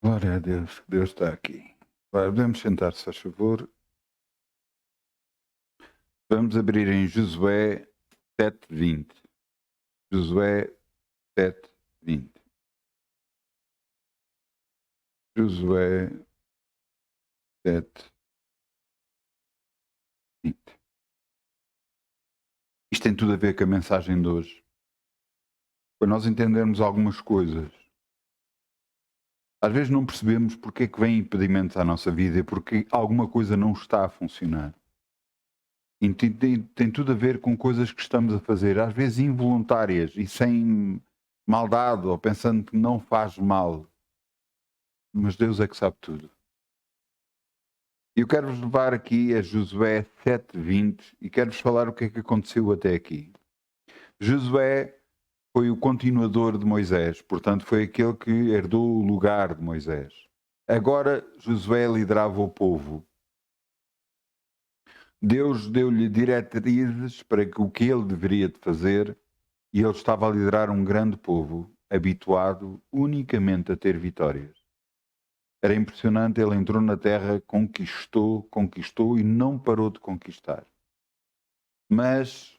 Glória a Deus, que Deus está aqui. Podemos sentar-se, se faz favor. Vamos abrir em Josué 7:20. Josué 7:20. Josué 7:20. Isto tem tudo a ver com a mensagem de hoje. Para nós entendermos algumas coisas. Às vezes não percebemos porque é que vêm impedimentos à nossa vida e porque alguma coisa não está a funcionar. E tem tudo a ver com coisas que estamos a fazer, às vezes involuntárias e sem maldade ou pensando que não faz mal. Mas Deus é que sabe tudo. E eu quero-vos levar aqui a Josué 7:20 e quero-vos falar o que é que aconteceu até aqui. Josué foi o continuador de Moisés, portanto foi aquele que herdou o lugar de Moisés. Agora Josué liderava o povo. Deus deu-lhe diretrizes para o que ele deveria de fazer e ele estava a liderar um grande povo habituado unicamente a ter vitórias. Era impressionante, ele entrou na terra, conquistou e não parou de conquistar. Mas,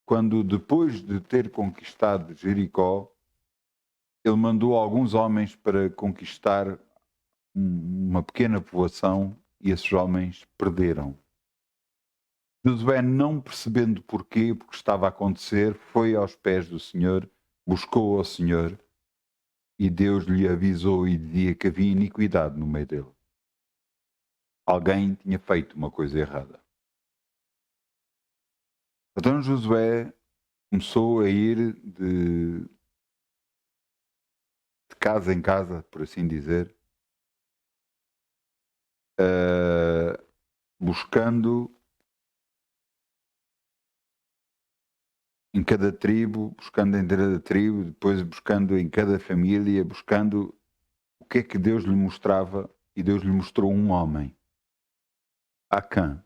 quando depois de ter conquistado Jericó, ele mandou alguns homens para conquistar uma pequena povoação e esses homens perderam. Josué, não percebendo porquê, porque estava a acontecer, foi aos pés do Senhor, buscou ao Senhor e Deus lhe avisou e dizia que havia iniquidade no meio dele. Alguém tinha feito uma coisa errada. Então Josué começou a ir de casa em casa, por assim dizer, buscando em cada tribo, buscando em cada tribo, depois buscando em cada família, buscando o que é que Deus lhe mostrava, e Deus lhe mostrou um homem, Acã.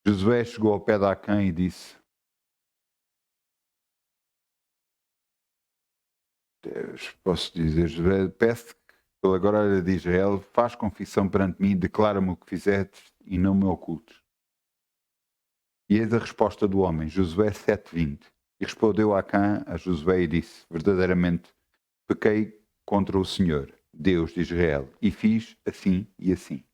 Josué chegou ao pé de Acã e disse: Deus, posso dizer, Josué, peço que pela glória de Israel, faz confissão perante mim, declara-me o que fizeste e não me ocultes. E eis a resposta do homem, Josué 7:20. E respondeu Acã a Josué e disse: verdadeiramente pequei contra o Senhor, Deus de Israel, e fiz assim e assim.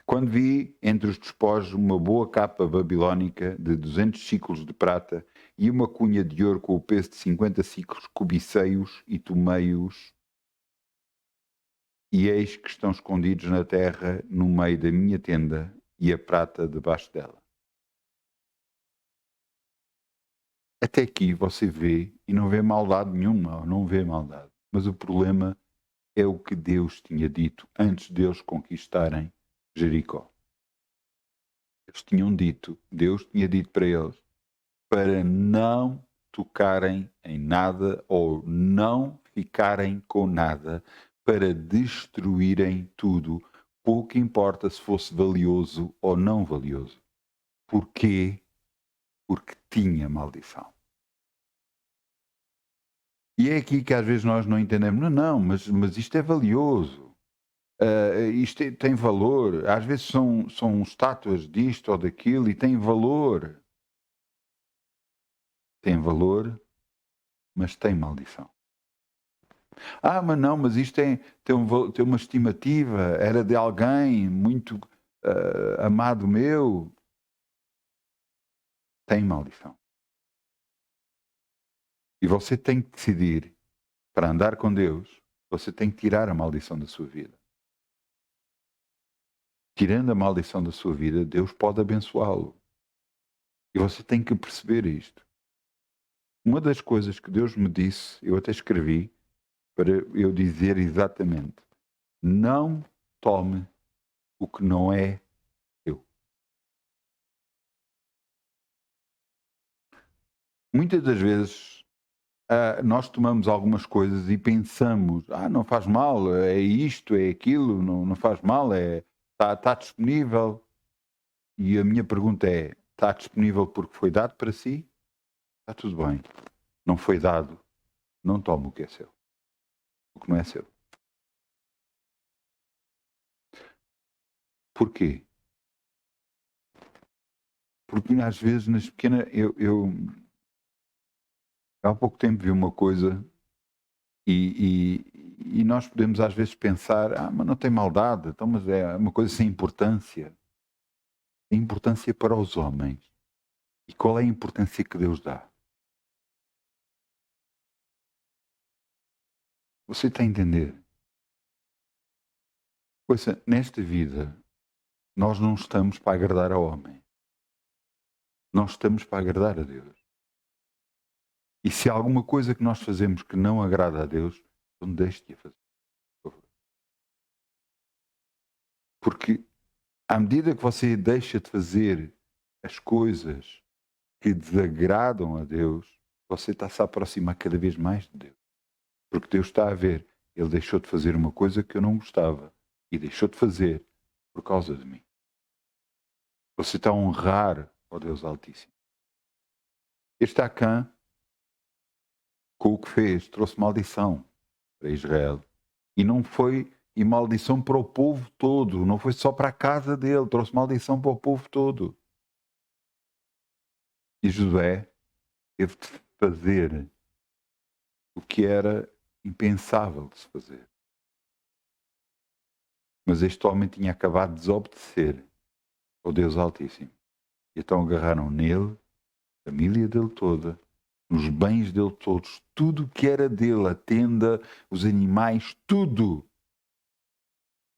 Quando vi entre os despojos uma boa capa babilónica de 200 ciclos de prata e uma cunha de ouro com o peso de 50 ciclos, cobicei-os e tomei-os, e eis que estão escondidos na terra, no meio da minha tenda, e a prata debaixo dela. Até aqui você vê, e não vê maldade nenhuma, não vê maldade. Mas o problema é o que Deus tinha dito antes deles conquistarem Jericó. Eles tinham dito, Deus tinha dito para eles, para não tocarem em nada ou não ficarem com nada, para destruírem tudo, pouco importa se fosse valioso ou não valioso. Porquê? Porque tinha maldição. E é aqui que às vezes nós não entendemos, não, mas isto é valioso. Isto tem valor, às vezes são estátuas disto ou daquilo e tem valor. Tem valor, mas tem maldição. Mas não, mas isto tem uma estimativa, era de alguém muito amado meu. Tem maldição. E você tem que decidir, para andar com Deus, você tem que tirar a maldição da sua vida. Tirando a maldição da sua vida, Deus pode abençoá-lo. E você tem que perceber isto. Uma das coisas que Deus me disse, eu até escrevi, para eu dizer exatamente: não tome o que não é teu. Muitas das vezes nós tomamos algumas coisas e pensamos: não faz mal, é isto, é aquilo, não faz mal, está disponível. E a minha pergunta é: está disponível porque foi dado para si? Está tudo bem. Não foi dado, não tome o que é seu. o que não é seu. Porquê? Porque às vezes nas pequenas. Há pouco tempo vi uma coisa e nós podemos às vezes pensar, mas não tem maldade, então, mas é uma coisa sem importância. Tem importância para os homens. E qual é a importância que Deus dá? Você está a entender? Pois nesta vida, nós não estamos para agradar a homem. Nós estamos para agradar a Deus. E se há alguma coisa que nós fazemos que não agrada a Deus, então deixe de a fazer. Por favor. Porque à medida que você deixa de fazer as coisas que desagradam a Deus, você está-se a aproximar cada vez mais de Deus. Porque Deus está a ver, ele deixou de fazer uma coisa que eu não gostava e deixou de fazer por causa de mim. Você está a honrar ao Deus Altíssimo. Este Acã, com o que fez, trouxe maldição para Israel. E não foi, e maldição para o povo todo, não foi só para a casa dele, trouxe maldição para o povo todo. E Josué teve de fazer o que era impensável de se fazer. Mas este homem tinha acabado de desobedecer ao Deus Altíssimo. E então agarraram nele, a família dele toda, nos bens dele todos, tudo o que era dele, a tenda, os animais, tudo.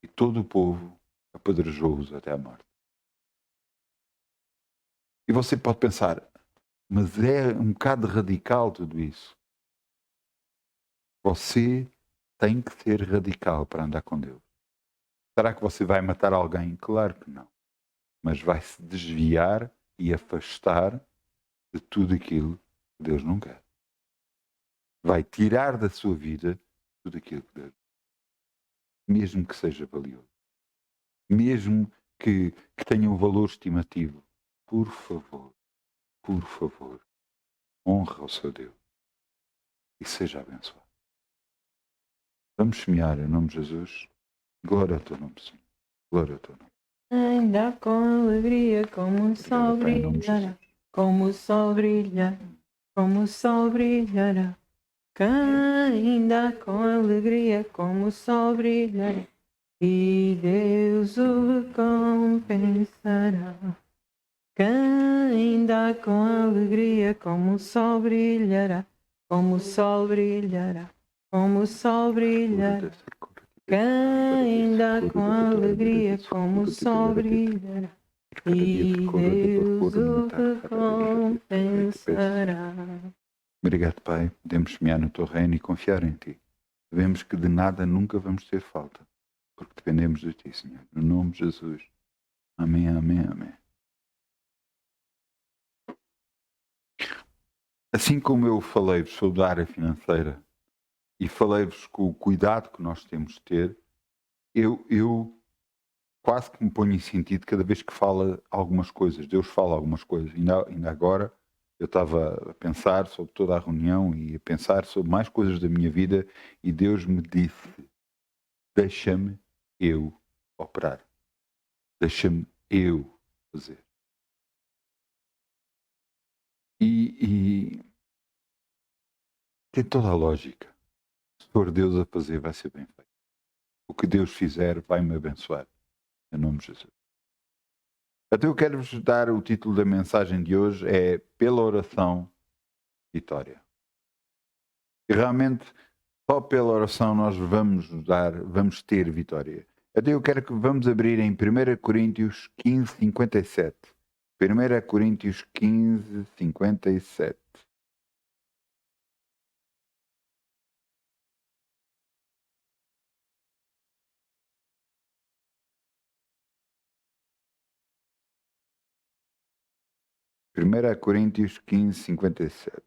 E todo o povo apedrejou-os até à morte. E você pode pensar, mas é um bocado radical tudo isso. Você tem que ser radical para andar com Deus. Será que você vai matar alguém? Claro que não. Mas vai se desviar e afastar de tudo aquilo que Deus não quer. Vai tirar da sua vida tudo aquilo que Deus, mesmo que seja valioso, mesmo que tenha um valor estimativo. Por favor, honra o seu Deus e seja abençoado. Vamos semear em nome de Jesus. Glória ao teu nome, Senhor. Glória ao teu nome. Ainda com alegria, como o sol Pai, em nome de brilhará, como o sol brilha, como o sol brilhará. Ainda com alegria, como o sol brilhará, e Deus o recompensará. Ainda com alegria, como o sol brilhará, como o sol brilhará, como o sol brilhará. Ainda com alegria, como o sol brilhará, e Deus o recompensará. Obrigado, Pai. Podemos semear no teu reino e confiar em ti. Sabemos que de nada nunca vamos ter falta, porque dependemos de ti, Senhor. No nome de Jesus. Amém, amém, amém. Assim como eu falei-vos sobre a área financeira e falei-vos com o cuidado que nós temos de ter, eu quase que me ponho em sentido cada vez que fala algumas coisas. Deus fala algumas coisas. Ainda agora eu estava a pensar sobre toda a reunião e a pensar sobre mais coisas da minha vida e Deus me disse, deixa-me eu operar. Deixa-me eu fazer. E tem toda a lógica. Se for Deus a fazer, vai ser bem feito. O que Deus fizer vai-me abençoar. Em nome de Jesus. Então eu quero-vos dar o título da mensagem de hoje, é Pela Oração, Vitória. E realmente, só pela oração nós vamos ter vitória. Então eu quero que vamos abrir em 1 Coríntios 15, 57. 1 Coríntios 15, 57. Primeira Coríntios 15, 57.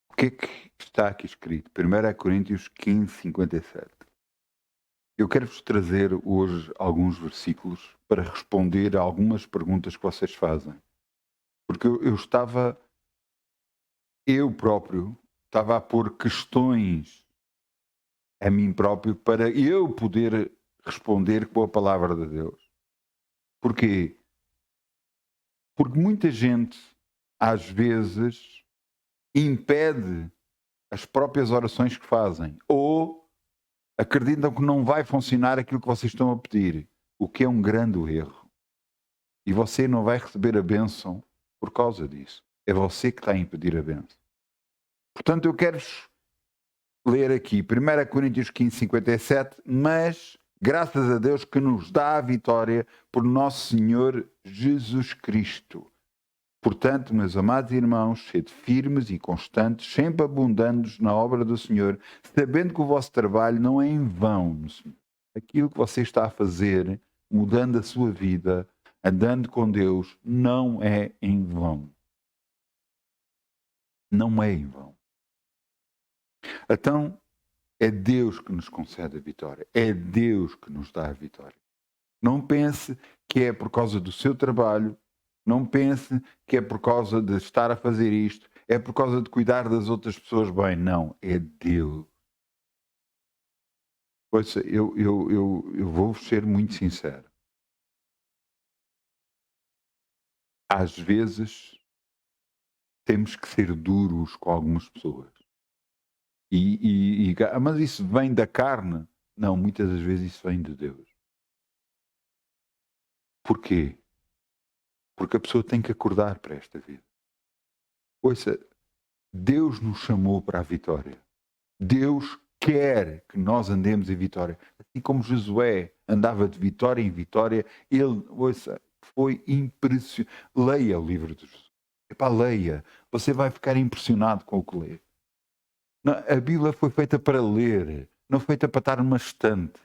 O que é que está aqui escrito? 1 Coríntios 15, 57. Eu quero-vos trazer hoje alguns versículos para responder a algumas perguntas que vocês fazem. Porque eu próprio, estava a pôr questões a mim próprio para eu poder responder com a palavra de Deus. Porquê? Porque muita gente, às vezes, impede as próprias orações que fazem ou acreditam que não vai funcionar aquilo que vocês estão a pedir, o que é um grande erro. E você não vai receber a bênção por causa disso. É você que está a impedir a bênção. Portanto, eu quero-vos ler aqui 1 Coríntios 15, 57, mas graças a Deus que nos dá a vitória por nosso Senhor Jesus Cristo. Portanto, meus amados irmãos, sede firmes e constantes, sempre abundando na obra do Senhor, sabendo que o vosso trabalho não é em vão no Senhor. Aquilo que você está a fazer, mudando a sua vida, andando com Deus, não é em vão. Não é em vão. Então, é Deus que nos concede a vitória. É Deus que nos dá a vitória. Não pense que é por causa do seu trabalho. Não pense que é por causa de estar a fazer isto. É por causa de cuidar das outras pessoas bem. Não, é Deus. Pois eu vou ser muito sincero. Às vezes temos que ser duros com algumas pessoas. Mas isso vem da carne? Não, muitas das vezes isso vem de Deus. Porquê? Porque a pessoa tem que acordar para esta vida. Ouça, Deus nos chamou para a vitória. Deus quer que nós andemos em vitória. Assim como Josué andava de vitória em vitória, ele, ouça, foi impressionante. Leia o livro de Josué. Epá, leia. Você vai ficar impressionado com o que lê. A Bíblia foi feita para ler, não feita para estar numa estante.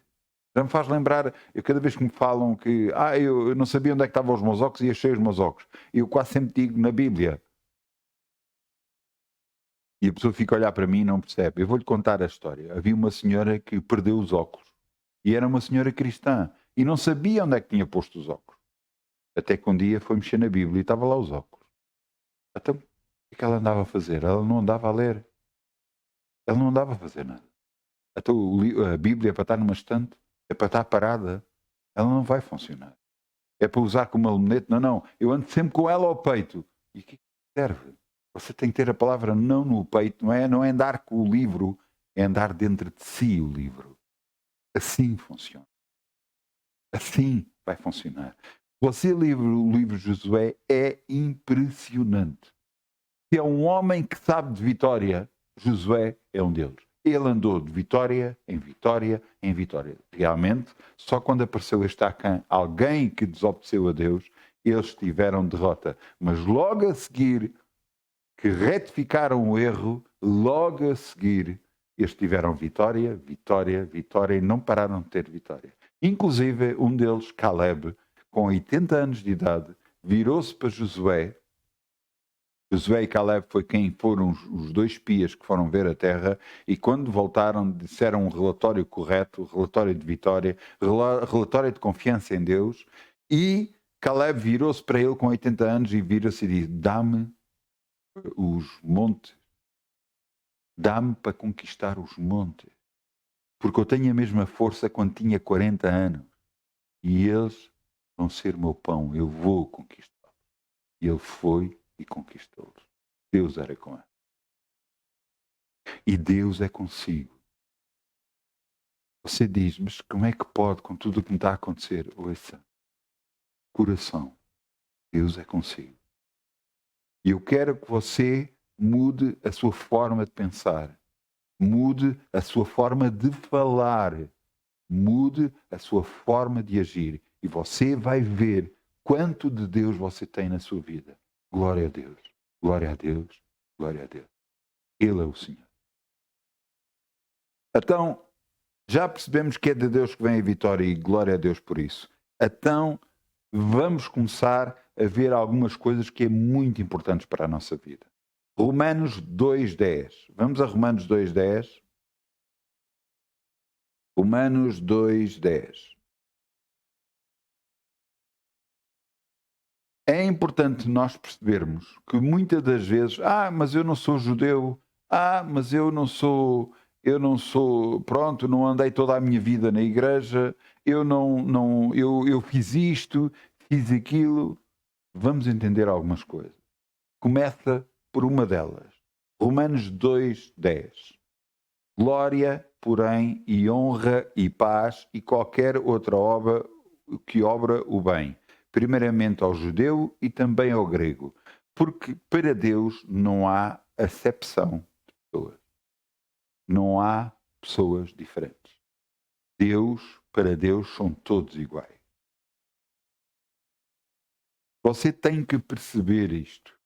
Já me faz lembrar, cada vez que me falam que eu não sabia onde é que estavam os meus óculos e achei os meus óculos. Eu quase sempre digo na Bíblia. E a pessoa fica a olhar para mim e não percebe. Eu vou-lhe contar a história. Havia uma senhora que perdeu os óculos. E era uma senhora cristã. E não sabia onde é que tinha posto os óculos. Até que um dia foi mexer na Bíblia e estava lá os óculos. Então, o que é que ela andava a fazer? Ela não andava a ler. Ela não andava a fazer nada. Então, a Bíblia é para estar numa estante, é para estar parada. Ela não vai funcionar. É para usar como uma lunete? Não. Eu ando sempre com ela ao peito. E o que serve? Você tem que ter a palavra não no peito, não é andar com o livro, é andar dentro de si o livro. Assim funciona. Assim vai funcionar. Você livro o livro de Josué é impressionante. Se é um homem que sabe de vitória, Josué é um deles. Ele andou de vitória em vitória em vitória. Realmente, só quando apareceu este Acã, alguém que desobedeceu a Deus, eles tiveram derrota. Mas logo a seguir, que retificaram o erro, logo a seguir, eles tiveram vitória, vitória, vitória e não pararam de ter vitória. Inclusive, um deles, Caleb, com 80 anos de idade, virou-se para Josué. Josué e Caleb foram os dois espias que foram ver a terra e quando voltaram disseram um relatório correto, relatório de vitória, relatório de confiança em Deus, e Caleb virou-se para ele com 80 anos e vira-se e diz: dá-me os montes, dá-me para conquistar os montes, porque eu tenho a mesma força quando tinha 40 anos e eles vão ser meu pão, eu vou conquistá-los. E ele foi e conquistou-los. Deus era com ele. E Deus é consigo. Você diz, mas como é que pode, com tudo o que me está a acontecer? Ouça, coração, Deus é consigo. E eu quero que você mude a sua forma de pensar. Mude a sua forma de falar. Mude a sua forma de agir. E você vai ver quanto de Deus você tem na sua vida. Glória a Deus. Glória a Deus. Glória a Deus. Ele é o Senhor. Então, já percebemos que é de Deus que vem a vitória e glória a Deus por isso. Então, vamos começar a ver algumas coisas que é muito importantes para a nossa vida. Romanos 2:10. Vamos a Romanos 2:10. Romanos 2:10. É importante nós percebermos que muitas das vezes, mas eu não sou judeu, mas eu não sou, pronto, não andei toda a minha vida na igreja, eu fiz isto, fiz aquilo. Vamos entender algumas coisas. Começa por uma delas. Romanos 2:10. Glória, porém, e honra e paz e qualquer outra obra que obra o bem, primeiramente ao judeu e também ao grego, porque para Deus não há acepção de pessoas. Não há pessoas diferentes. Para Deus, são todos iguais. Você tem que perceber isto.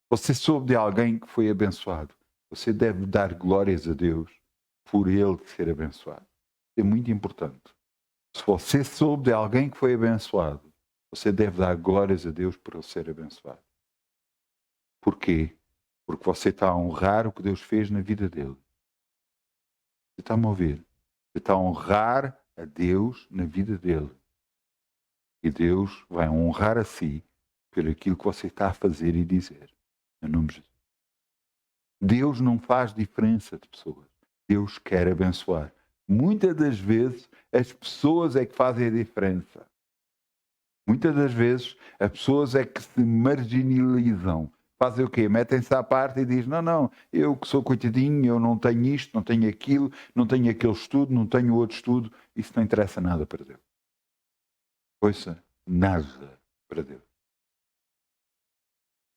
Você soube de alguém que foi abençoado. Você deve dar glórias a Deus por ele ser abençoado. É muito importante. Se você soube de alguém que foi abençoado, você deve dar glórias a Deus por ele ser abençoado. Porquê? Porque você está a honrar o que Deus fez na vida dele. Você está-me a ouvir? Você está a honrar a Deus na vida dele. E Deus vai honrar a si por aquilo que você está a fazer e dizer. Em nome de Jesus. Deus não faz diferença de pessoas. Deus quer abençoar. Muitas das vezes, as pessoas é que fazem a diferença. Muitas das vezes, as pessoas é que se marginalizam. Fazem o quê? Metem-se à parte e dizem, não, eu que sou coitadinho, eu não tenho isto, não tenho aquilo, não tenho aquele estudo, não tenho outro estudo. Isso não interessa nada para Deus. Ouça, nada para Deus.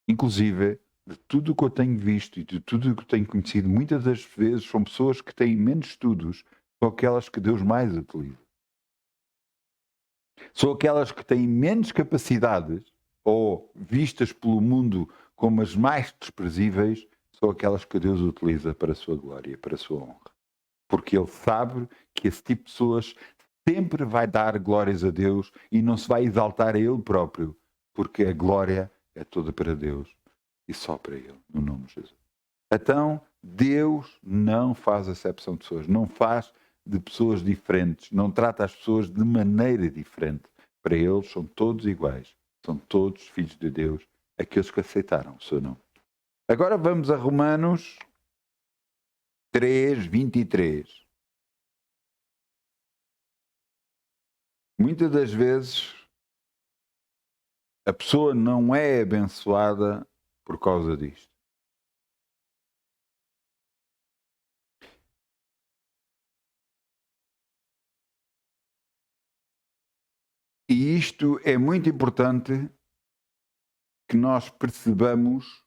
Inclusive, de tudo o que eu tenho visto e de tudo o que eu tenho conhecido, muitas das vezes são pessoas que têm menos estudos, são aquelas que Deus mais utiliza. São aquelas que têm menos capacidades, ou vistas pelo mundo como as mais desprezíveis, são aquelas que Deus utiliza para a sua glória, para a sua honra. Porque Ele sabe que esse tipo de pessoas sempre vai dar glórias a Deus e não se vai exaltar a Ele próprio, porque a glória é toda para Deus e só para Ele, no nome de Jesus. Então, Deus não faz acepção de pessoas, não faz de pessoas diferentes, não trata as pessoas de maneira diferente. Para Ele são todos iguais, são todos filhos de Deus, aqueles que aceitaram o seu nome. Agora vamos a Romanos 3:23. Muitas das vezes a pessoa não é abençoada por causa disto. E isto é muito importante que nós percebamos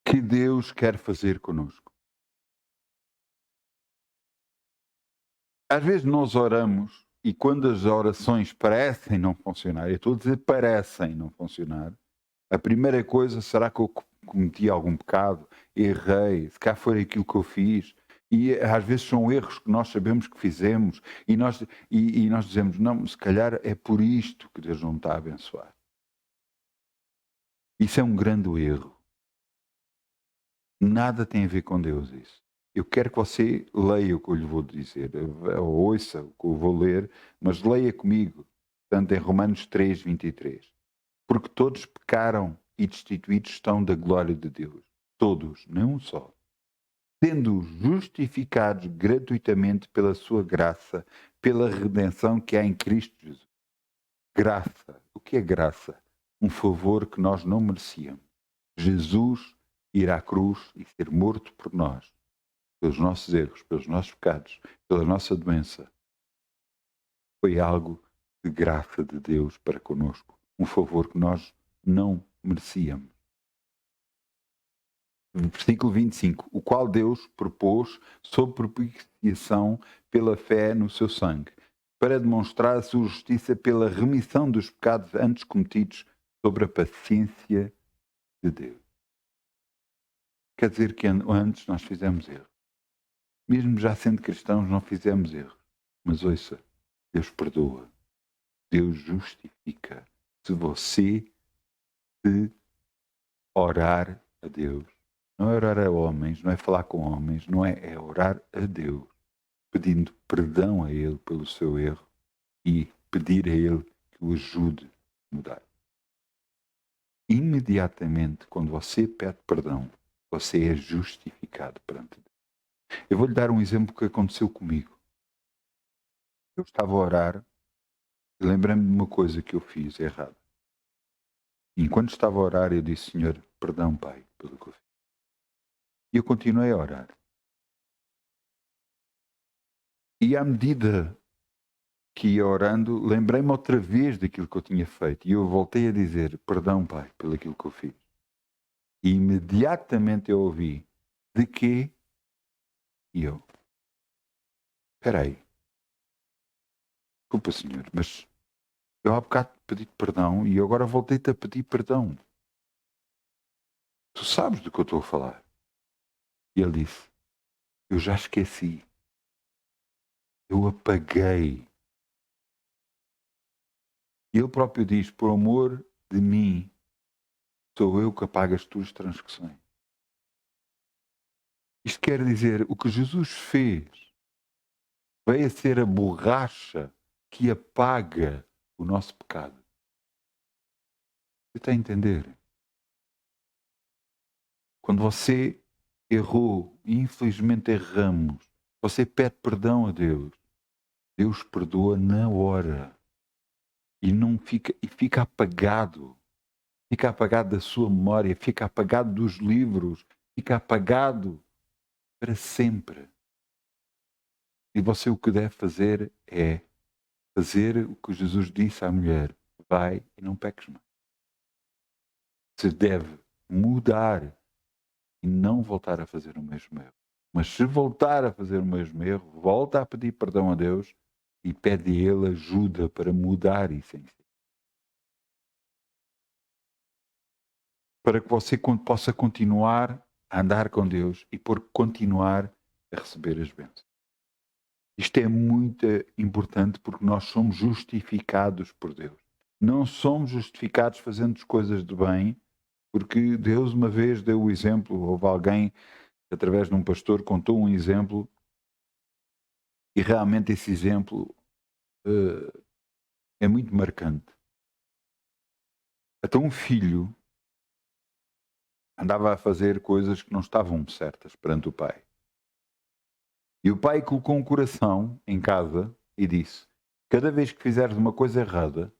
que Deus quer fazer conosco. Às vezes nós oramos e quando as orações parecem não funcionar, eu estou a dizer parecem não funcionar, a primeira coisa, será que eu cometi algum pecado? Errei? Se cá foi aquilo que eu fiz? E às vezes são erros que nós sabemos que fizemos e nós dizemos, não, se calhar é por isto que Deus não está a abençoar. Isso é um grande erro. Nada tem a ver com Deus isso. Eu quero que você leia o que eu lhe vou dizer, ou ouça o que eu vou ler, mas leia comigo, portanto, em Romanos 3:23. Porque todos pecaram e destituídos estão da glória de Deus. Todos, não um só. Sendo justificados gratuitamente pela sua graça, pela redenção que há em Cristo Jesus. Graça. O que é graça? Um favor que nós não merecíamos. Jesus ir à cruz e ser morto por nós, pelos nossos erros, pelos nossos pecados, pela nossa doença. Foi algo de graça de Deus para conosco. Um favor que nós não merecíamos. Versículo 25. O qual Deus propôs sob propiciação pela fé no seu sangue, para demonstrar a sua justiça pela remissão dos pecados antes cometidos sobre a paciência de Deus. Quer dizer que antes nós fizemos erro. Mesmo já sendo cristãos, não fizemos erro. Mas ouça, Deus perdoa. Deus justifica. Se você orar a Deus Não é orar a homens, não é falar com homens, não é, é orar a Deus, pedindo perdão a Ele pelo seu erro e pedir a Ele que o ajude a mudar. Imediatamente, quando você pede perdão, você é justificado perante Deus. Eu vou-lhe dar um exemplo que aconteceu comigo. Eu estava a orar e lembrei-me de uma coisa que eu fiz errada. E enquanto estava a orar, eu disse: Senhor, perdão, Pai, pelo que eu fiz. E eu continuei a orar. E à medida que ia orando, lembrei-me outra vez daquilo que eu tinha feito. E eu voltei a dizer: perdão, Pai, pelo aquilo que eu fiz. E imediatamente eu ouvi: de quê? E eu: espera aí, desculpa, Senhor, mas eu há bocado pedi perdão e agora voltei-te a pedir perdão. Tu sabes do que eu estou a falar. E ele disse: eu já esqueci. Eu apaguei. E ele próprio diz: por amor de mim, sou eu que apago as tuas transgressões. Isto quer dizer, o que Jesus fez veio a ser a borracha que apaga o nosso pecado. Você está a entender? Quando você errou, e infelizmente erramos, você pede perdão a Deus. Deus perdoa na hora. E não fica, e fica apagado. Fica apagado da sua memória, fica apagado dos livros, fica apagado para sempre. E você o que deve fazer é fazer o que Jesus disse à mulher: vai e não peques mais. Você deve mudar e não voltar a fazer o mesmo erro. Mas se voltar a fazer o mesmo erro, volta a pedir perdão a Deus e pede a Ele ajuda para mudar isso em si. Para que você possa continuar a andar com Deus e por continuar a receber as bênçãos. Isto é muito importante porque nós somos justificados por Deus. Não somos justificados fazendo coisas de bem, porque Deus uma vez deu o exemplo, houve alguém que através de um pastor contou um exemplo e realmente esse exemplo é muito marcante. Então um filho andava a fazer coisas que não estavam certas perante o pai. E o pai colocou um coração em casa e disse: cada vez que fizeres uma coisa errada,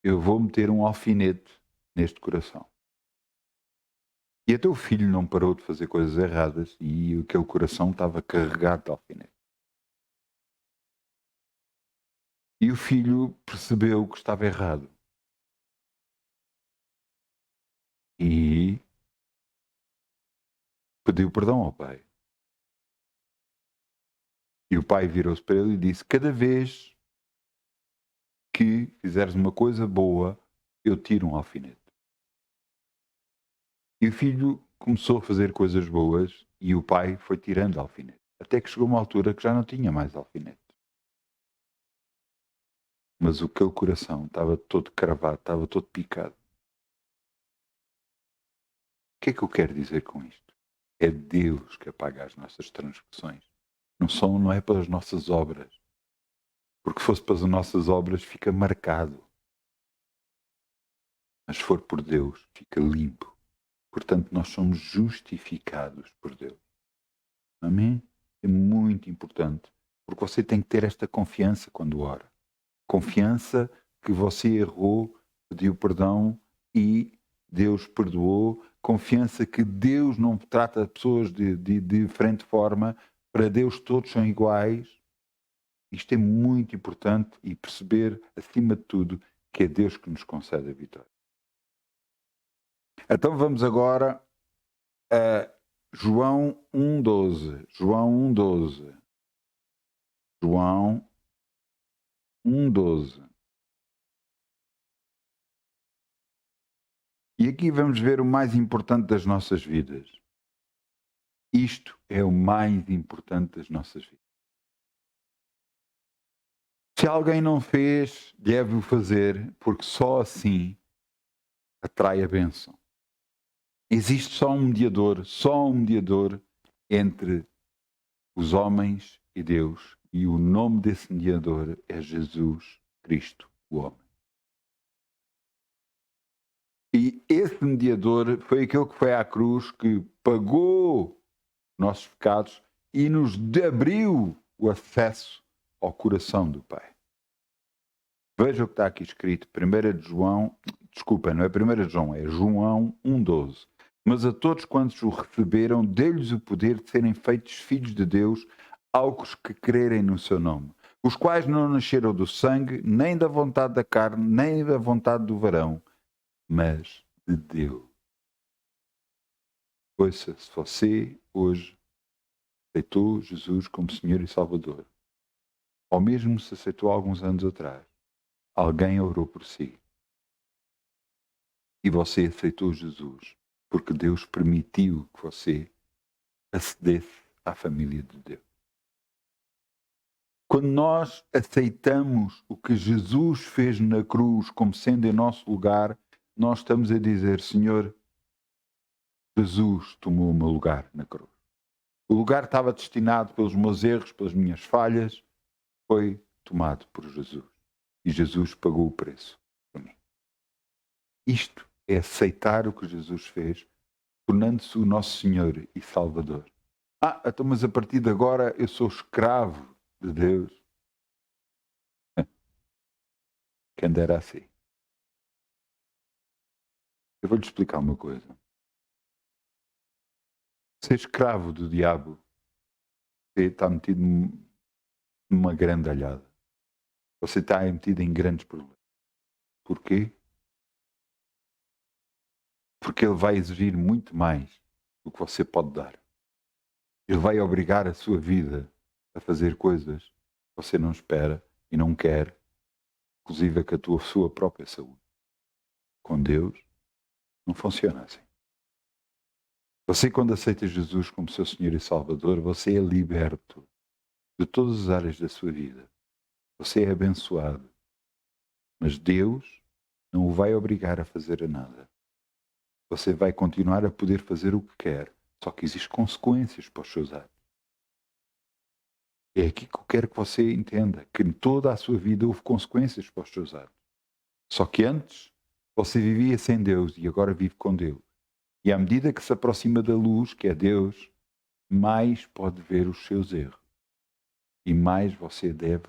eu vou meter um alfinete neste coração. E até o filho não parou de fazer coisas erradas e aquele coração estava carregado de alfinetes. E o filho percebeu que estava errado. E pediu perdão ao pai. E o pai virou-se para ele e disse: cada vez que fizeres uma coisa boa, eu tiro um alfinete. E o filho começou a fazer coisas boas e o pai foi tirando alfinete. Até que chegou uma altura que já não tinha mais alfinete. Mas aquele coração estava todo cravado, estava todo picado. O que é que eu quero dizer com isto? É Deus que apaga as nossas transgressões. Não é pelas nossas obras. Porque se fosse pelas nossas obras, fica marcado. Mas se for por Deus, fica limpo. Portanto, nós somos justificados por Deus. Amém? É muito importante. Porque você tem que ter esta confiança quando ora. Confiança que você errou, pediu perdão e Deus perdoou. Confiança que Deus não trata pessoas de diferente forma. Para Deus todos são iguais. Isto é muito importante e perceber, acima de tudo, que é Deus que nos concede a vitória. Então vamos agora a João 1,12. João 1,12. João 1,12. E aqui vamos ver o mais importante das nossas vidas. Isto é o mais importante das nossas vidas. Se alguém não fez, deve-o fazer, porque só assim atrai a bênção. Existe só um mediador entre os homens e Deus, e o nome desse mediador é Jesus Cristo, o homem. E esse mediador foi aquele que foi à cruz, que pagou nossos pecados e nos abriu o acesso ao coração do Pai. Veja o que está aqui escrito, 1 de João, desculpa, não é 1 de João, é João 1,12. Mas a todos quantos o receberam, deu-lhes o poder de serem feitos filhos de Deus, aos que crerem no seu nome, os quais não nasceram do sangue, nem da vontade da carne, nem da vontade do varão, mas de Deus. Ouça, se você hoje aceitou Jesus como Senhor e Salvador, ou mesmo se aceitou há alguns anos atrás, alguém orou por si e você aceitou Jesus porque Deus permitiu que você acedesse à família de Deus. Quando nós aceitamos o que Jesus fez na cruz como sendo em nosso lugar, nós estamos a dizer: Senhor, Jesus tomou o meu lugar na cruz. O lugar estava destinado pelos meus erros, pelas minhas falhas, foi tomado por Jesus. E Jesus pagou o preço por mim. Isto é aceitar o que Jesus fez, tornando-se o nosso Senhor e Salvador. Então, mas a partir de agora eu sou escravo de Deus. Quem dera assim. Eu vou-lhe explicar uma coisa. Ser escravo do diabo, você está metido numa grande alhada. Você está metido em grandes problemas. Porquê? Porque ele vai exigir muito mais do que você pode dar. Ele vai obrigar a sua vida a fazer coisas que você não espera e não quer, inclusive com a sua própria saúde. Com Deus, não funciona assim. Você, quando aceita Jesus como seu Senhor e Salvador, você é liberto de todas as áreas da sua vida. Você é abençoado. Mas Deus não o vai obrigar a fazer nada. Você vai continuar a poder fazer o que quer, só que existem consequências para os seus atos. É aqui que eu quero que você entenda, que em toda a sua vida houve consequências para os seus atos. Só que antes você vivia sem Deus e agora vive com Deus. E à medida que se aproxima da luz, que é Deus, mais pode ver os seus erros. E mais você deve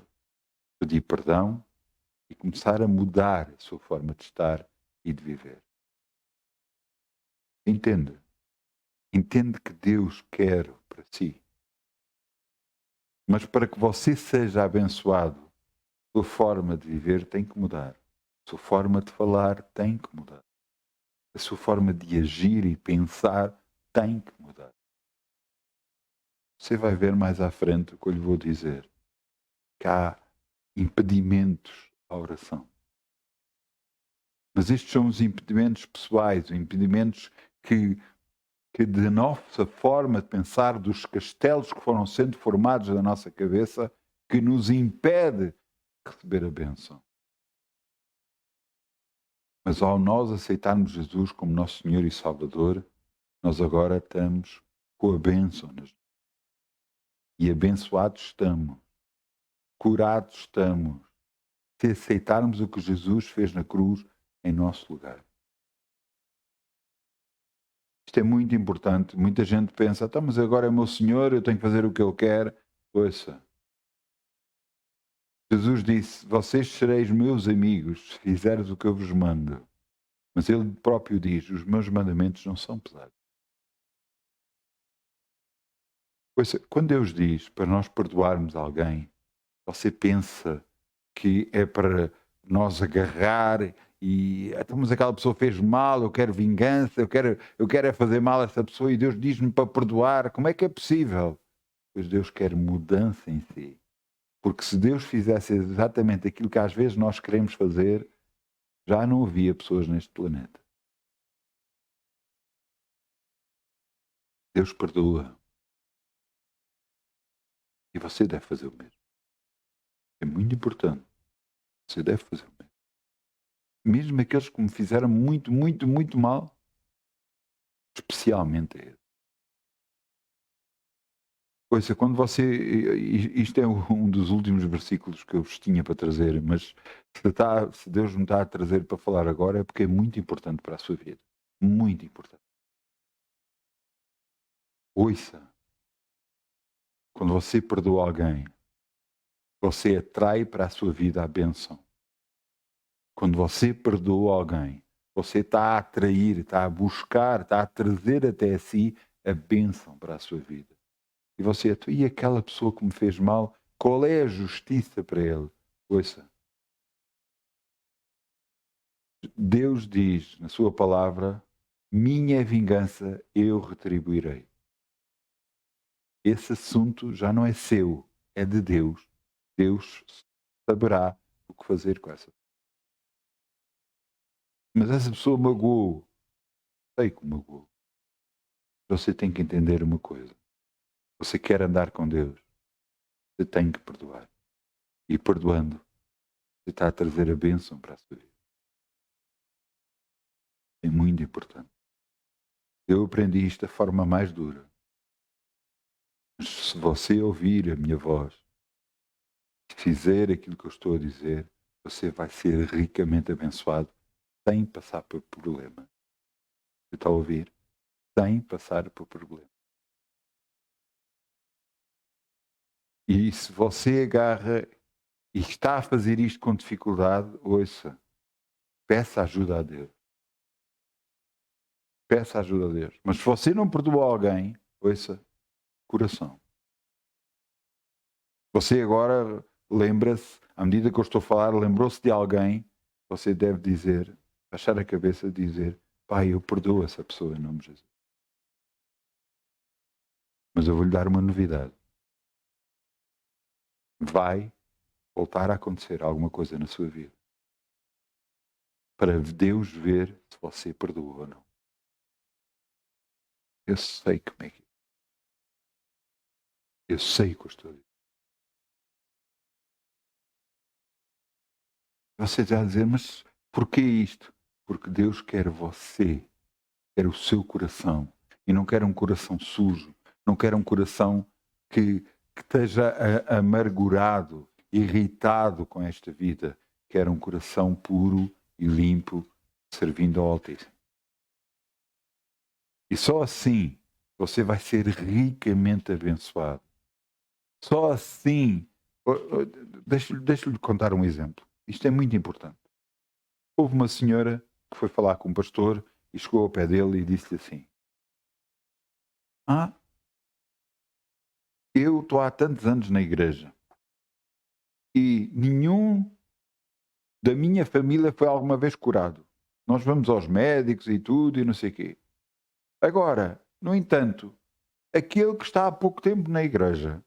pedir perdão e começar a mudar a sua forma de estar e de viver. Entenda. Entende que Deus quer para si. Mas para que você seja abençoado, a sua forma de viver tem que mudar. A sua forma de falar tem que mudar. A sua forma de agir e pensar tem que mudar. Você vai ver mais à frente o que eu lhe vou dizer. Que há impedimentos à oração. Mas estes são os impedimentos pessoais, os impedimentos que da nossa forma de pensar, dos castelos que foram sendo formados na nossa cabeça, que nos impede de receber a bênção. Mas ao nós aceitarmos Jesus como nosso Senhor e Salvador, nós agora estamos com a bênção. E abençoados estamos, curados estamos, se aceitarmos o que Jesus fez na cruz em nosso lugar. Isto é muito importante. Muita gente pensa, mas agora é meu Senhor, eu tenho que fazer o que Ele quer. Ouça. Jesus disse, vocês sereis meus amigos se fizeres o que eu vos mando. Mas Ele próprio diz, os meus mandamentos não são pesados. Ouça, quando Deus diz para nós perdoarmos alguém, você pensa que é para nós agarrar e mas aquela pessoa fez mal, eu quero vingança, eu quero é fazer mal a essa pessoa e Deus diz-me para perdoar. Como é que é possível? Pois Deus quer mudança em si. Porque se Deus fizesse exatamente aquilo que às vezes nós queremos fazer, já não havia pessoas neste planeta. Deus perdoa. E você deve fazer o mesmo. É muito importante. Você deve fazer o mesmo. Mesmo aqueles que me fizeram muito, muito, muito mal, especialmente a esse. Ouça, quando você. Isto é um dos últimos versículos que eu vos tinha para trazer, mas se Deus me está a trazer para falar agora é porque é muito importante para a sua vida. Muito importante. Ouça, quando você perdoa alguém, você atrai para a sua vida a bênção. Quando você perdoa alguém, você está a atrair, está a buscar, está a trazer até si a bênção para a sua vida. E você, e aquela pessoa que me fez mal, qual é a justiça para ele? Ouça, Deus diz na sua palavra, minha vingança eu retribuirei. Esse assunto já não é seu, é de Deus. Deus saberá o que fazer com essa. Mas essa pessoa magoou. Sei que magoou. Você tem que entender uma coisa. Você quer andar com Deus, você tem que perdoar. E perdoando, você está a trazer a bênção para a sua vida. É muito importante. Eu aprendi isto da forma mais dura. Mas se você ouvir a minha voz, fizer aquilo que eu estou a dizer, você vai ser ricamente abençoado sem passar por problema. Você está a ouvir? Sem passar por problema. E se você agarra e está a fazer isto com dificuldade, ouça, peça ajuda a Deus. Peça ajuda a Deus. Mas se você não perdoa alguém, ouça, coração. Você agora lembra-se, à medida que eu estou a falar, lembrou-se de alguém, você deve dizer, baixar a cabeça e dizer, Pai, eu perdoo essa pessoa em nome de Jesus. Mas eu vou-lhe dar uma novidade. Vai voltar a acontecer alguma coisa na sua vida. Para Deus ver se você perdoa ou não. Eu sei como é que é. Eu sei o que eu estou a dizer. Você já a dizer, mas porquê isto? Porque Deus quer você, quer o seu coração. E não quer um coração sujo, não quer um coração que esteja amargurado, irritado com esta vida. Quer um coração puro e limpo, servindo ao Altíssimo. E só assim você vai ser ricamente abençoado. Só assim. Deixa-lhe contar um exemplo. Isto é muito importante. Houve uma senhora que foi falar com um pastor e chegou ao pé dele e disse-lhe assim: eu estou há tantos anos na igreja e nenhum da minha família foi alguma vez curado. Nós vamos aos médicos e tudo e não sei o quê. Agora, no entanto, aquele que está há pouco tempo na igreja,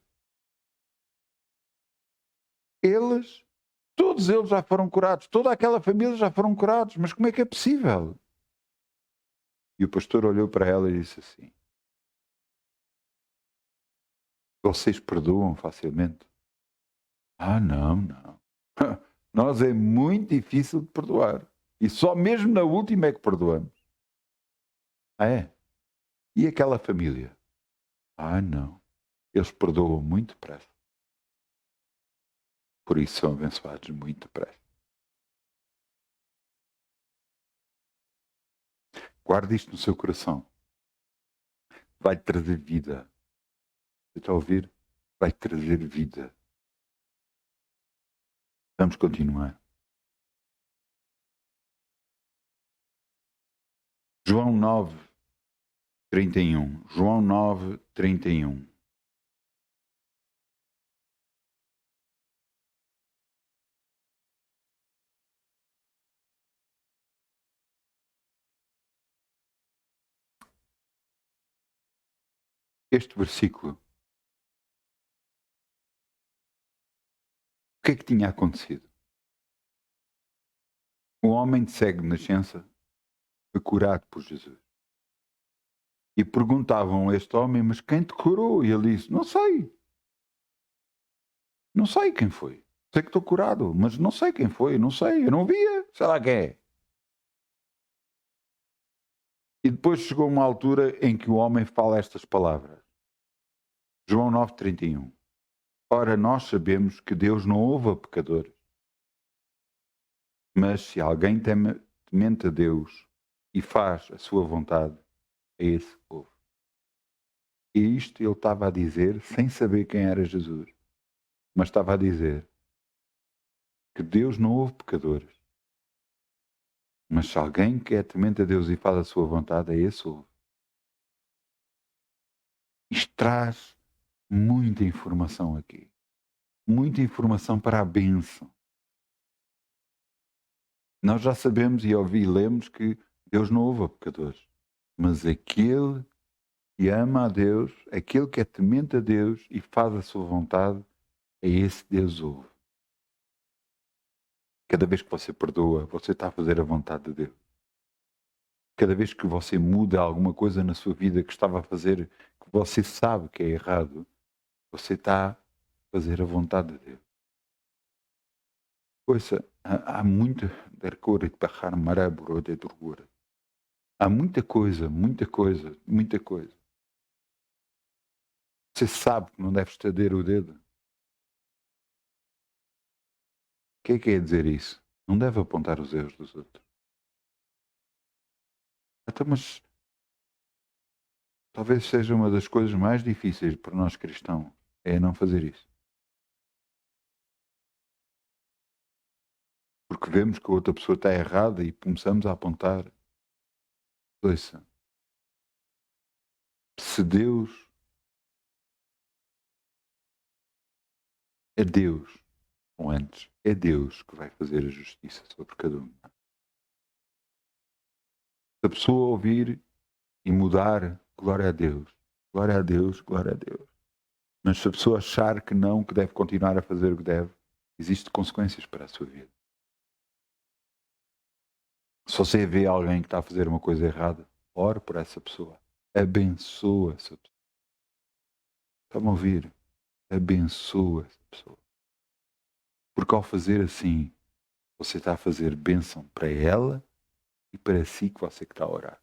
todos eles já foram curados, toda aquela família já foram curados, mas como é que é possível? E o pastor olhou para ela e disse assim: vocês perdoam facilmente? Não. Nós é muito difícil de perdoar. E só mesmo na última é que perdoamos. É? E aquela família? Não. Eles perdoam muito depressa. Por isso são abençoados muito depressa. Guarde isto no seu coração. Vai trazer vida. Você está a ouvir? Vai trazer vida. Vamos continuar. João 9, 31. João 9, 31. Este versículo, o que é que tinha acontecido? Um homem de cego de nascença foi curado por Jesus. E perguntavam a este homem, mas quem te curou? E ele disse, não sei. Não sei quem foi. Sei que estou curado, mas não sei quem foi. Não sei, eu não via. Sei lá quem é. E depois chegou uma altura em que o homem fala estas palavras. João 9,31. Ora, nós sabemos que Deus não ouve a pecadores. Mas se alguém temente a Deus e faz a sua vontade, a esse ouve. E isto ele estava a dizer sem saber quem era Jesus. Mas estava a dizer que Deus não ouve pecadores. Mas se alguém que é temente a Deus e faz a sua vontade, a esse ouve. Isto traz muita informação aqui. Muita informação para a bênção. Nós já sabemos e lemos que Deus não ouve a pecadores. Mas aquele que ama a Deus, aquele que é temente a Deus e faz a sua vontade, é esse Deus ouve. Cada vez que você perdoa, você está a fazer a vontade de Deus. Cada vez que você muda alguma coisa na sua vida que estava a fazer, que você sabe que é errado, você está a fazer a vontade de Deus. Ouça, há muita há muita coisa, muita coisa, muita coisa. Você sabe que não deve estender o dedo. O que é quer dizer isso? Não deve apontar os erros dos outros. Então, mas talvez seja uma das coisas mais difíceis para nós cristãos, é não fazer isso. Porque vemos que a outra pessoa está errada e começamos a apontar. Ouça, se Deus é Deus, ou antes, é Deus que vai fazer a justiça sobre cada um. Se a pessoa ouvir e mudar, glória a Deus, glória a Deus, glória a Deus. Mas se a pessoa achar que não, que deve continuar a fazer o que deve, existem consequências para a sua vida. Se você vê alguém que está a fazer uma coisa errada, ore por essa pessoa. Abençoa essa pessoa. Está-me a ouvir? Abençoa essa pessoa. Porque ao fazer assim, você está a fazer bênção para ela e para si que você que está a orar.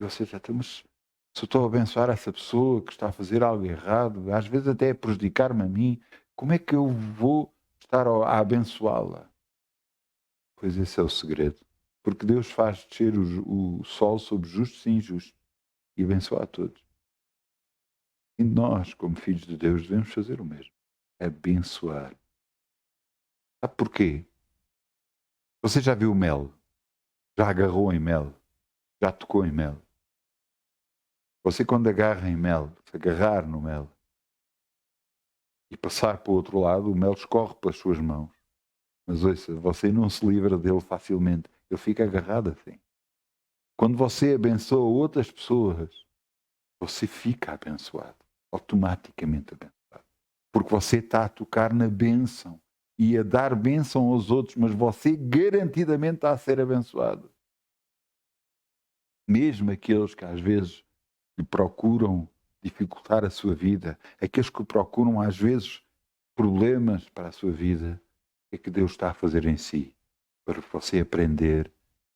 E você está, mas se eu estou a abençoar essa pessoa que está a fazer algo errado, às vezes até a prejudicar-me a mim, como é que eu vou estar a abençoá-la? Pois esse é o segredo. Porque Deus faz descer o sol sobre justos e injustos e abençoa a todos. E nós, como filhos de Deus, devemos fazer o mesmo. Abençoar. Sabe porquê? Você já viu mel? Já agarrou em mel? Já tocou em mel? Você quando agarra em mel, se agarrar no mel e passar para o outro lado, o mel escorre pelas suas mãos. Mas ouça, você não se livra dele facilmente. Ele fica agarrado assim. Quando você abençoa outras pessoas, você fica abençoado. Automaticamente abençoado. Porque você está a tocar na bênção e a dar bênção aos outros, mas você garantidamente está a ser abençoado. Mesmo aqueles que às vezes lhe procuram dificultar a sua vida, aqueles que procuram às vezes problemas para a sua vida, é que Deus está a fazer em si, para você aprender,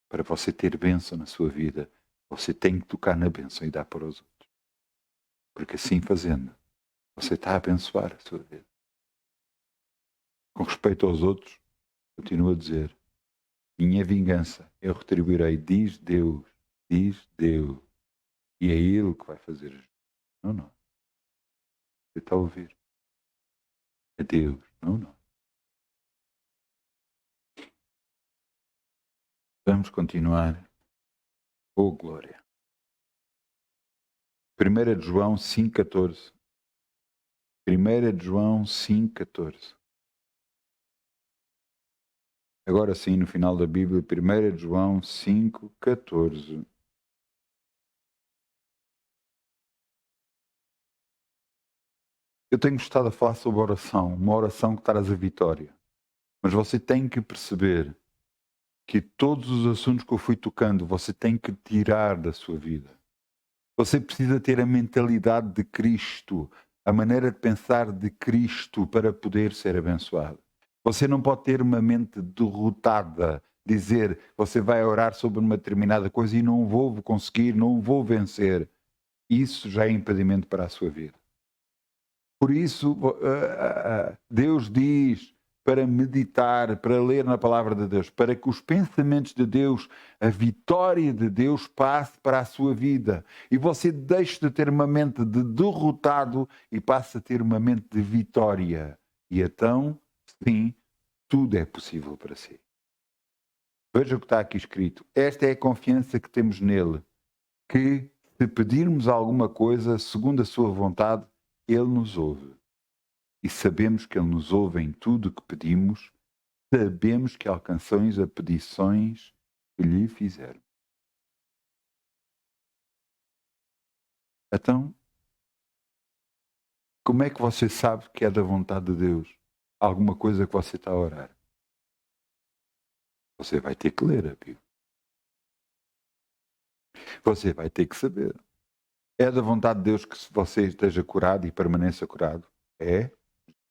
para você ter bênção na sua vida. Você tem que tocar na bênção e dar para os outros. Porque assim fazendo, você está a abençoar a sua vida. Com respeito aos outros, continuo a dizer, minha vingança eu retribuirei, diz Deus, diz Deus. E é Ele que vai fazer. Não, não. Você está a ouvir? É Deus, não, não. Vamos continuar. Oh, glória. 1 de João 5,14. 1 de João 5,14. Agora sim, no final da Bíblia, 1 de João 5,14. Eu tenho gostado a falar sobre oração, uma oração que traz a vitória. Mas você tem que perceber que todos os assuntos que eu fui tocando, você tem que tirar da sua vida. Você precisa ter a mentalidade de Cristo, a maneira de pensar de Cristo para poder ser abençoado. Você não pode ter uma mente derrotada, dizer, você vai orar sobre uma determinada coisa e não vou conseguir, não vou vencer. Isso já é impedimento para a sua vida. Por isso, Deus diz para meditar, para ler na palavra de Deus, para que os pensamentos de Deus, a vitória de Deus passe para a sua vida. E você deixe de ter uma mente de derrotado e passe a ter uma mente de vitória. E então, sim, tudo é possível para si. Veja o que está aqui escrito. Esta é a confiança que temos nele, que se pedirmos alguma coisa segundo a sua vontade, ele nos ouve. E sabemos que ele nos ouve em tudo o que pedimos, sabemos que alcançamos as petições que lhe fizermos. Então, como é que você sabe que é da vontade de Deus alguma coisa que você está a orar? Você vai ter que ler a Bíblia. Você vai ter que saber. É da vontade de Deus que você esteja curado e permaneça curado? É.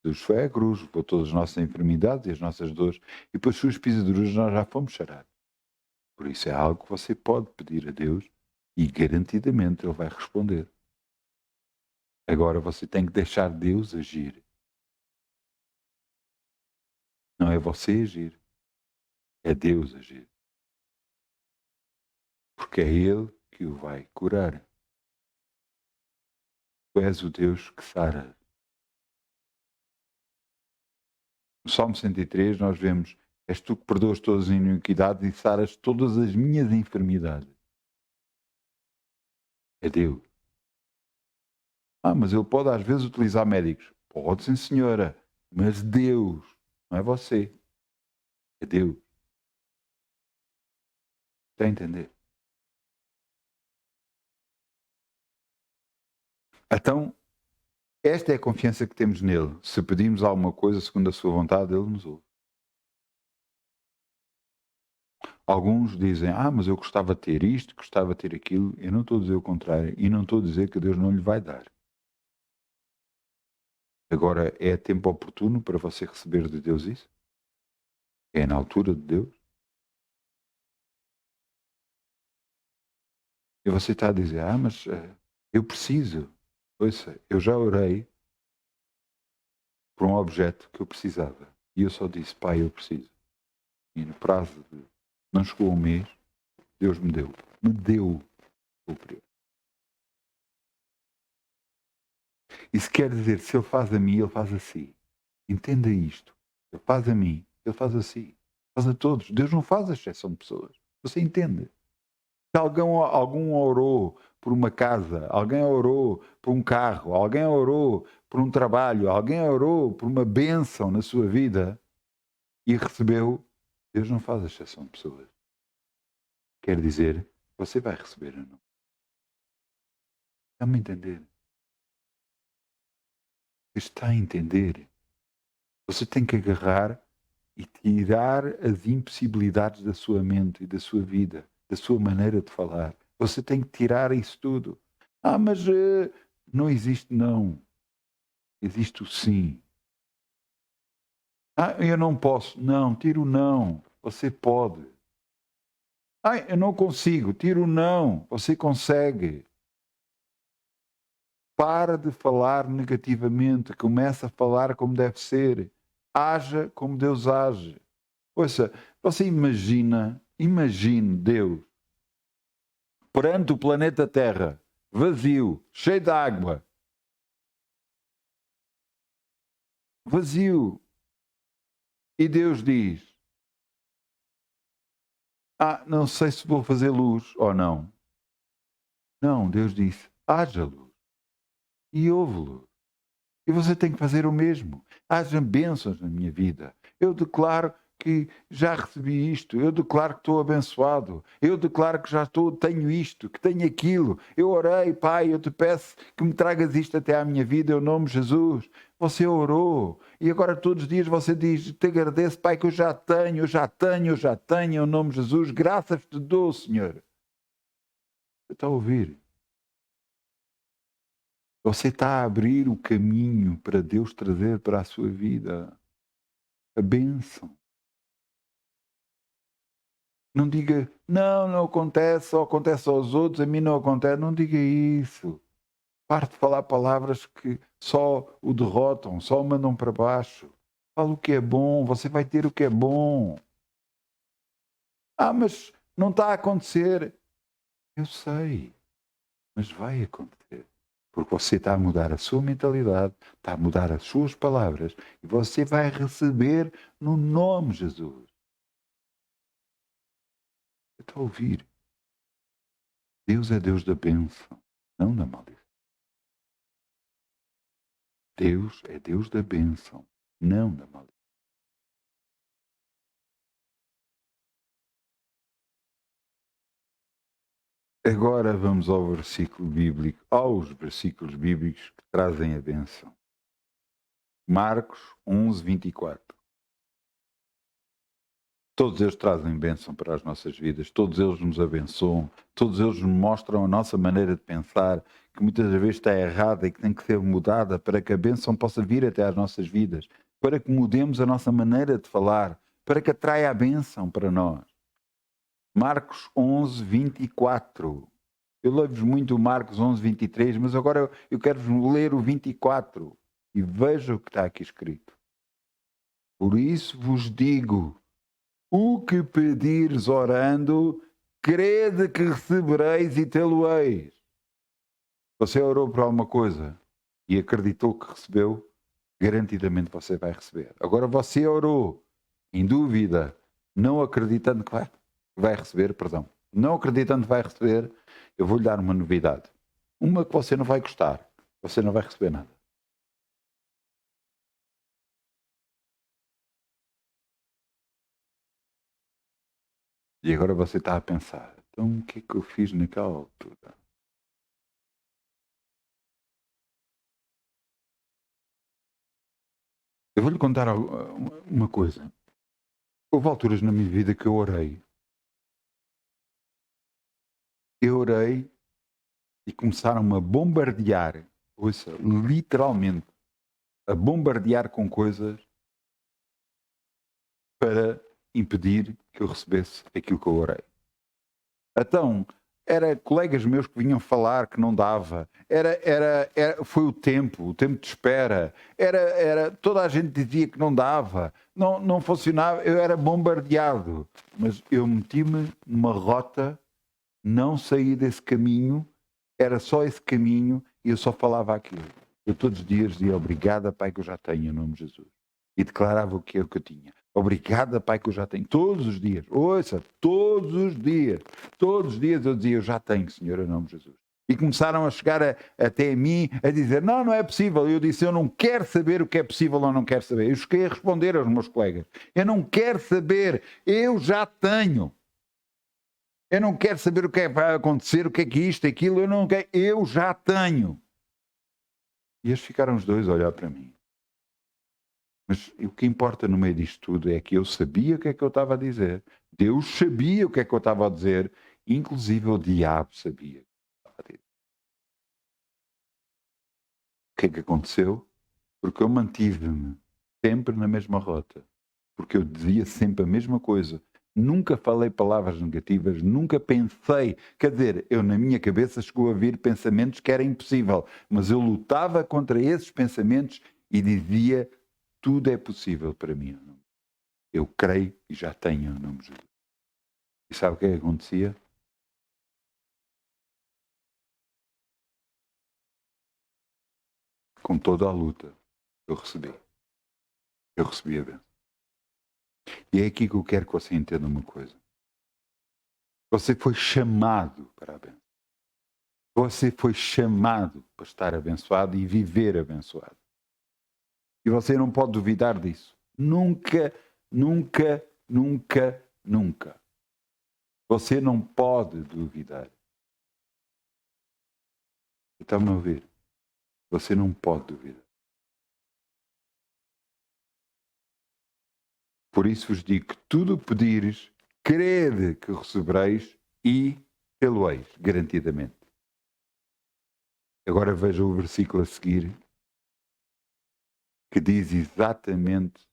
Jesus foi à cruz, levou todas as nossas enfermidades e as nossas dores, e pelas suas pisaduras nós já fomos sarados. Por isso é algo que você pode pedir a Deus e garantidamente Ele vai responder. Agora você tem que deixar Deus agir. Não é você agir, é Deus agir. Porque é Ele que o vai curar. Tu és o Deus que sara. No Salmo 103 nós vemos: és tu que perdoas todas as iniquidades e saras todas as minhas enfermidades. É Deus. Mas ele pode às vezes utilizar médicos. Pode, sim, senhora. Mas Deus, não é você. É Deus. Está a entender? Então, esta é a confiança que temos nele. Se pedimos alguma coisa segundo a sua vontade, ele nos ouve. Alguns dizem, mas eu gostava de ter isto, gostava de ter aquilo. Eu não estou a dizer o contrário. E não estou a dizer que Deus não lhe vai dar. Agora, é tempo oportuno para você receber de Deus isso? É na altura de Deus? E você está a dizer, mas eu preciso. Ouça, eu já orei por um objeto que eu precisava. E eu só disse, pai, eu preciso. E no prazo de... não chegou um mês, Deus me deu. Me deu o período. Isso quer dizer, se ele faz a mim, ele faz a si. Entenda isto. Ele faz a mim, ele faz a si. Faz a todos. Deus não faz a exceção de pessoas. Você entende? Se algum orou por uma casa, alguém orou por um carro, alguém orou por um trabalho, alguém orou por uma bênção na sua vida e recebeu, Deus não faz a exceção de pessoas. Quer dizer, você vai receber ou não. Está-me a entender? Está a entender? Você tem que agarrar e tirar as impossibilidades da sua mente e da sua vida, da sua maneira de falar. Você tem que tirar isso tudo. Mas não existe não. Existe o sim. Eu não posso. Não, tira o não. Você pode. Eu não consigo. Tira o não. Você consegue. Para de falar negativamente. Começa a falar como deve ser. Haja como Deus age. Ouça, você imagine Deus perante o planeta Terra, vazio, cheio de água. Vazio. E Deus diz, não sei se vou fazer luz ou não. Não, Deus disse, haja luz. E houve luz. E você tem que fazer o mesmo. Haja bênçãos na minha vida. Eu declaro que já recebi isto, eu declaro que estou abençoado, eu declaro que tenho isto, que tenho aquilo. Eu orei, Pai, eu te peço que me tragas isto até à minha vida, em nome de Jesus. Você orou, e agora todos os dias você diz, te agradeço, Pai, que eu já tenho, em nome de Jesus, graças te dou, Senhor. Você está a ouvir? Você está a abrir o caminho para Deus trazer para a sua vida a bênção. Não diga, não acontece, só acontece aos outros, a mim não acontece. Não diga isso. Pare de falar palavras que só o derrotam, só o mandam para baixo. Fala o que é bom, você vai ter o que é bom. Mas não está a acontecer. Eu sei, mas vai acontecer. Porque você está a mudar a sua mentalidade, está a mudar as suas palavras e você vai receber no nome de Jesus. Você está a ouvir? Deus é Deus da bênção, não da maldição. Deus é Deus da bênção, não da maldição. Agora vamos ao versículo bíblico, aos versículos bíblicos que trazem a bênção. Marcos 11, 24. Todos eles trazem bênção para as nossas vidas, todos eles nos abençoam, todos eles nos mostram a nossa maneira de pensar, que muitas vezes está errada e que tem que ser mudada para que a bênção possa vir até às nossas vidas, para que mudemos a nossa maneira de falar, para que atraia a bênção para nós. Marcos 11, 24. Eu leio-vos muito o Marcos 11, 23, mas agora eu quero ler o 24 e veja o que está aqui escrito. Por isso vos digo, o que pedires orando, crede que recebereis e tê-lo-eis. Você orou por alguma coisa e acreditou que recebeu, garantidamente você vai receber. Agora você orou em dúvida, não acreditando que vai receber, não acreditando que vai receber, eu vou-lhe dar uma novidade. Uma que você não vai gostar, você não vai receber nada. E agora você está a pensar, então o que é que eu fiz naquela altura? Eu vou-lhe contar uma coisa. Houve alturas na minha vida que eu orei. Eu orei e começaram-me a bombardear, ouça, literalmente, a bombardear com coisas para impedir que eu recebesse aquilo que eu orei. Então, era colegas meus que vinham falar que não dava, foi o tempo de espera, toda a gente dizia que não dava, não funcionava, eu era bombardeado, mas eu meti-me numa rota, não saí desse caminho, era só esse caminho e eu só falava aquilo. Eu todos os dias dizia obrigada, Pai, que eu já tenho, em nome de Jesus. E declarava o que é que eu tinha. Obrigada, Pai, que eu já tenho. Todos os dias. Ouça, todos os dias. Todos os dias eu dizia, eu já tenho, Senhor, em nome de Jesus. E começaram a chegar até a mim a dizer, não é possível. E eu disse, eu não quero saber o que é possível ou não quero saber. Eu cheguei a responder aos meus colegas. Eu não quero saber, eu já tenho. Eu não quero saber o que é que vai acontecer, o que é que isto, aquilo, eu não quero, eu já tenho. E eles ficaram os dois a olhar para mim. Mas o que importa no meio disto tudo é que eu sabia o que é que eu estava a dizer. Deus sabia o que é que eu estava a dizer. Inclusive o diabo sabia o que eu estava a dizer. O que é que aconteceu? Porque eu mantive-me sempre na mesma rota. Porque eu dizia sempre a mesma coisa. Nunca falei palavras negativas, nunca pensei. Quer dizer, eu na minha cabeça chegou a vir pensamentos que era impossível. Mas eu lutava contra esses pensamentos e dizia tudo é possível para mim. Eu creio e já tenho o nome de Jesus. E sabe o que é que acontecia? Com toda a luta, eu recebi. Eu recebi a bênção. E é aqui que eu quero que você entenda uma coisa. Você foi chamado para a bênção. Você foi chamado para estar abençoado e viver abençoado. E você não pode duvidar disso. Nunca, nunca, nunca, nunca. Você não pode duvidar. Está-me a ouvir? Você não pode duvidar. Por isso vos digo que tudo o pedires, crede que recebereis e tê-lo-eis, garantidamente. Agora veja o versículo a seguir, que diz exatamente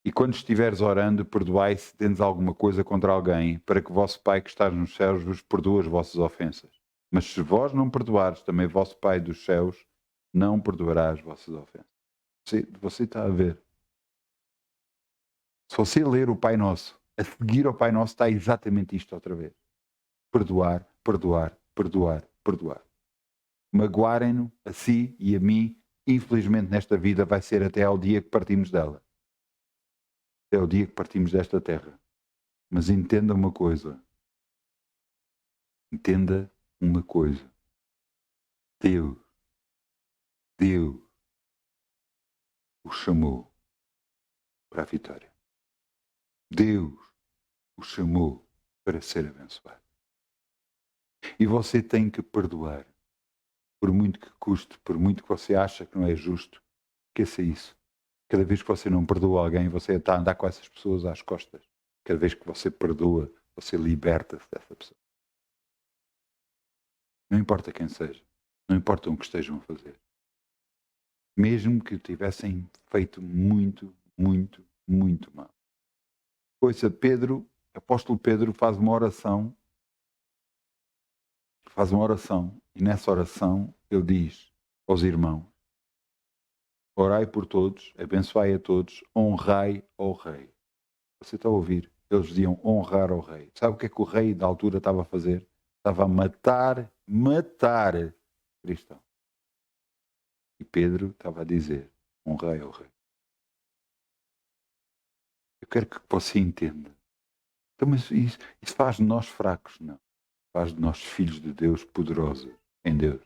E quando estiveres orando, perdoai se tendes alguma coisa contra alguém, para que o vosso Pai que está nos céus vos perdoe as vossas ofensas. Mas se vós não perdoares, também vosso Pai dos céus não perdoará as vossas ofensas. Você está a ver? Se você ler o Pai Nosso, a seguir ao Pai Nosso está exatamente isto outra vez. Perdoar, perdoar, perdoar, perdoar. Magoarem-no a si e a mim, infelizmente nesta vida vai ser até ao dia que partimos dela. Até ao dia que partimos desta terra. Mas entenda uma coisa. Entenda uma coisa. Deus o chamou para a vitória. Deus o chamou para ser abençoado. E você tem que perdoar. Por muito que custe, por muito que você acha que não é justo, esqueça isso. Cada vez que você não perdoa alguém, você está a andar com essas pessoas às costas. Cada vez que você perdoa, você liberta-se dessa pessoa. Não importa quem seja. Não importa o que estejam a fazer. Mesmo que tivessem feito muito, muito, muito mal. Ouça, apóstolo Pedro faz uma oração. E nessa oração ele diz aos irmãos: orai por todos, abençoai a todos, honrai ao rei. Você está a ouvir? Eles diziam honrar ao rei. Sabe o que é que o rei da altura estava a fazer? Estava a matar cristãos. E Pedro estava a dizer: honrai ao rei. Eu quero que você entenda. Então, mas isso faz de nós fracos? Não. Faz de nós filhos de Deus poderosos em Deus.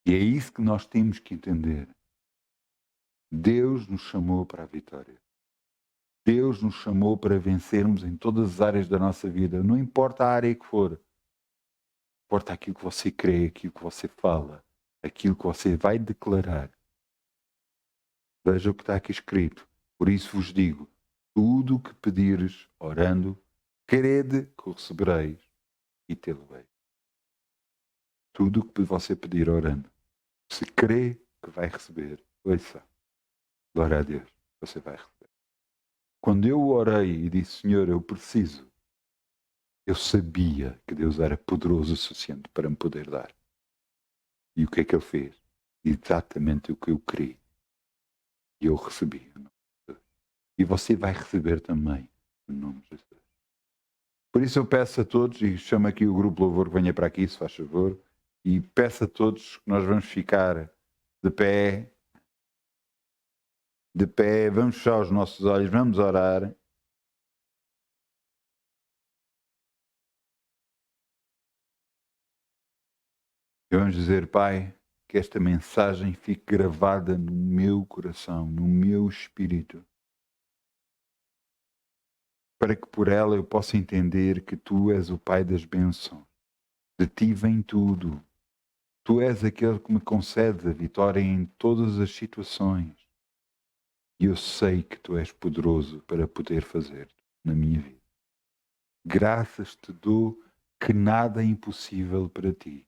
E é isso que nós temos que entender. Deus nos chamou para a vitória. Deus nos chamou para vencermos em todas as áreas da nossa vida. Não importa a área que for. Importa aquilo que você crê, aquilo que você fala, aquilo que você vai declarar. Veja o que está aqui escrito. Por isso vos digo, tudo o que pedires orando, crede que o recebereis e tê-lo-ei. Tudo o que você pedir orando, se crê que vai receber, ouça, glória a Deus, você vai receber. Quando eu orei e disse, Senhor, eu preciso, eu sabia que Deus era poderoso o suficiente para me poder dar. E o que é que Ele fez? Exatamente o que eu queria. E eu recebi. E você vai receber também, em nome de Jesus. Por isso eu peço a todos, e chamo aqui o grupo Louvor que venha para aqui, se faz favor, e peço a todos que nós vamos ficar de pé, vamos fechar os nossos olhos, vamos orar. E vamos dizer, Pai, que esta mensagem fique gravada no meu coração, no meu espírito, para que por ela eu possa entender que Tu és o Pai das bênçãos. De Ti vem tudo. Tu és aquele que me concede a vitória em todas as situações. E eu sei que Tu és poderoso para poder fazer na minha vida. Graças te dou que nada é impossível para Ti.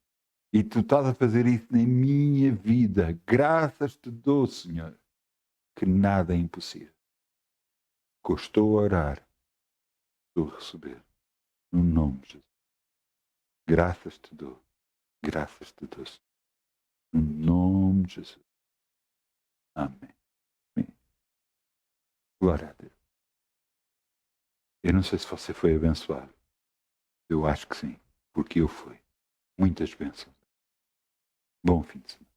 E Tu estás a fazer isso na minha vida. Graças te dou, Senhor, que nada é impossível. Que eu estou a orar, estou a receber. No nome de Jesus. Graças te dou. Graças te dou, Senhor. No nome de Jesus. Amém. Amém. Glória a Deus. Eu não sei se você foi abençoado. Eu acho que sim, porque eu fui. Muitas bênçãos. Bom fim de semana.